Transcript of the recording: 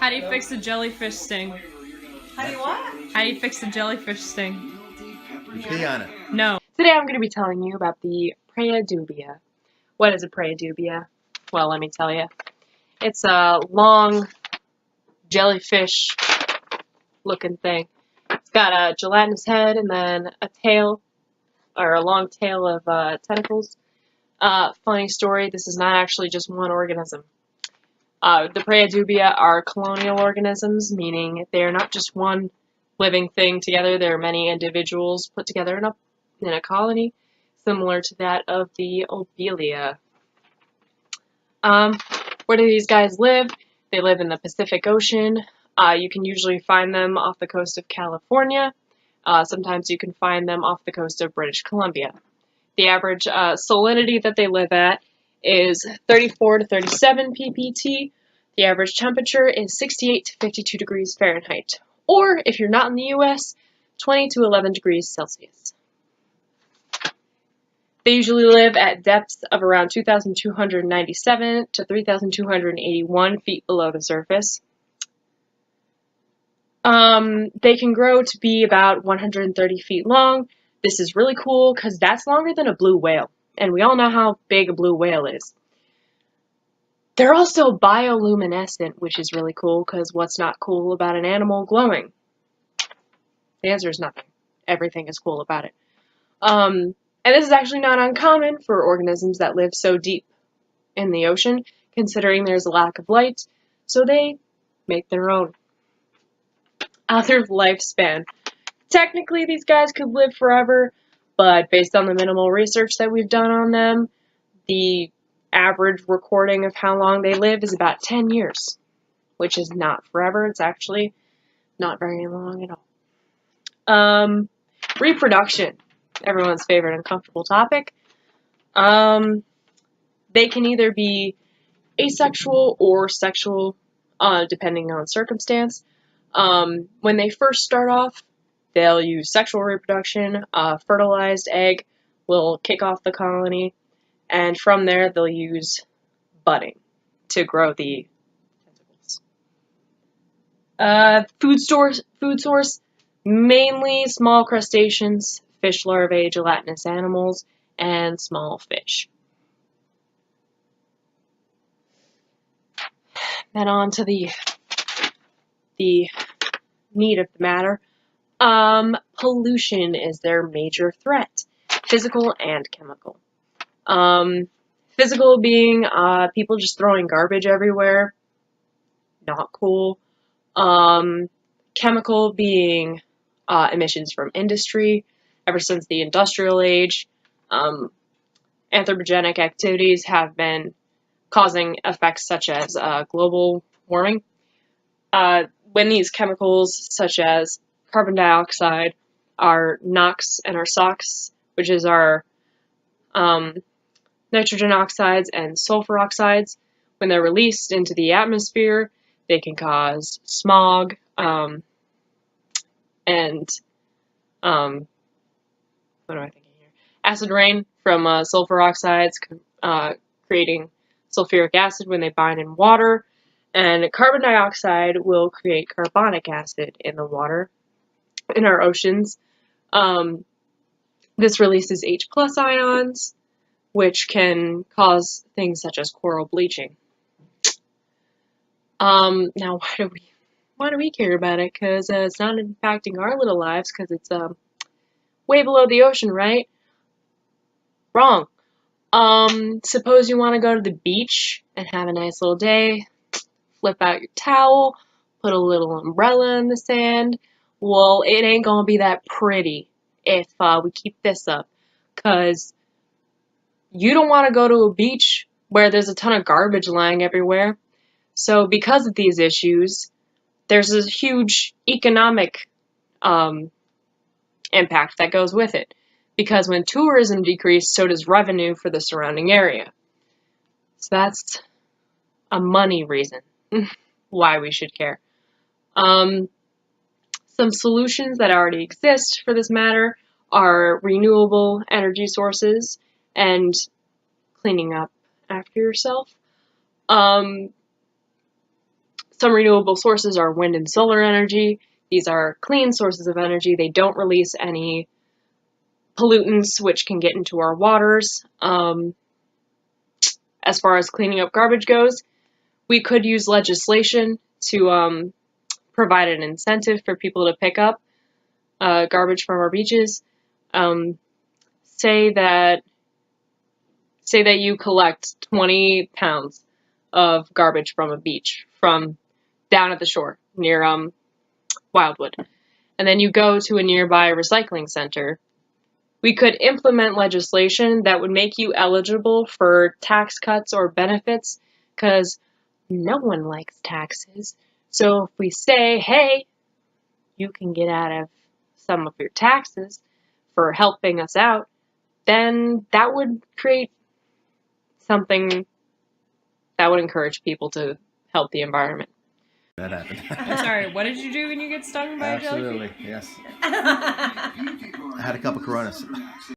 How do you fix a jellyfish sting? How do you what? How do you fix a jellyfish sting? You pee on it. No. Today I'm going to be telling you about the Prayja. What is a Prayja? Well, let me tell you. It's a long jellyfish looking thing. It's got a gelatinous head and then a tail, or a long tail of tentacles. Funny story, this is not actually just one organism. The Prayja are colonial organisms, meaning they are not just one living thing together. There are many individuals put together in a colony, similar to that of the Obelia. Where do these guys live? They live in the Pacific Ocean. You can usually find them off the coast of California. Sometimes you can find them off the coast of British Columbia. The average salinity that they live at is 34 to 37 ppt. The average temperature is 68 to 52 degrees Fahrenheit. Or, if you're not in the US, 20 to 11 degrees Celsius. They usually live at depths of around 2,297 to 3,281 feet below the surface. They can grow to be about 130 feet long. This is really cool because that's longer than a blue whale, and we all know how big a blue whale is. They're also bioluminescent, which is really cool because what's not cool about an animal glowing? The answer is nothing. Everything is cool about it. And this is actually not uncommon for organisms that live so deep in the ocean, considering there's a lack of light, so they make their own. Their lifespan. Technically, these guys could live forever, but based on the minimal research that we've done on them, the average recording of how long they live is about 10 years, which is not forever. It's actually not very long at all. Reproduction, everyone's favorite uncomfortable topic. They can either be asexual or sexual, depending on circumstance. When they first start off, they'll use sexual reproduction. A fertilized egg will kick off the colony, and from there they'll use budding to grow the tentacles. Food source, mainly small crustaceans, fish larvae, gelatinous animals, and small fish. Then on to the meat of the matter. Pollution is their major threat, physical and chemical. Physical being people just throwing garbage everywhere, not cool. Chemical being emissions from industry. Ever since the industrial age, anthropogenic activities have been causing effects such as global warming. When these chemicals, such as carbon dioxide, our NOx and our SOx, which is our nitrogen oxides and sulfur oxides, when they're released into the atmosphere, they can cause smog and what am I thinking here? Acid rain from sulfur oxides, creating sulfuric acid when they bind in water. And carbon dioxide will create carbonic acid in the water, in our oceans. This releases H+ ions, which can cause things such as coral bleaching. Now, why do we care about it? Because it's not impacting our little lives, because it's way below the ocean, right? Wrong. Suppose you want to go to the beach and have a nice little day. Flip out your towel, put a little umbrella in the sand. Well, it ain't gonna be that pretty if we keep this up, because you don't want to go to a beach where there's a ton of garbage lying everywhere. So because of these issues, there's a huge economic impact that goes with it, because when tourism decreases, so does revenue for the surrounding area. So that's a money reason why we should care. Some solutions that already exist for this matter are renewable energy sources and cleaning up after yourself. Some renewable sources are wind and solar energy. These are clean sources of energy. They don't release any pollutants which can get into our waters. As far as cleaning up garbage goes, we could use legislation to provide an incentive for people to pick up garbage from our beaches. Say that you collect 20 pounds of garbage from a beach from down at the shore near Wildwood, and then you go to a nearby recycling center. We could implement legislation that would make you eligible for tax cuts or benefits, because no one likes taxes. So if we say, hey, you can get out of some of your taxes for helping us out, then that would create something that would encourage people to help the environment. That happened. I'm sorry, what did you do when you get stung by a jellyfish? Absolutely, yes. I had a couple Coronas.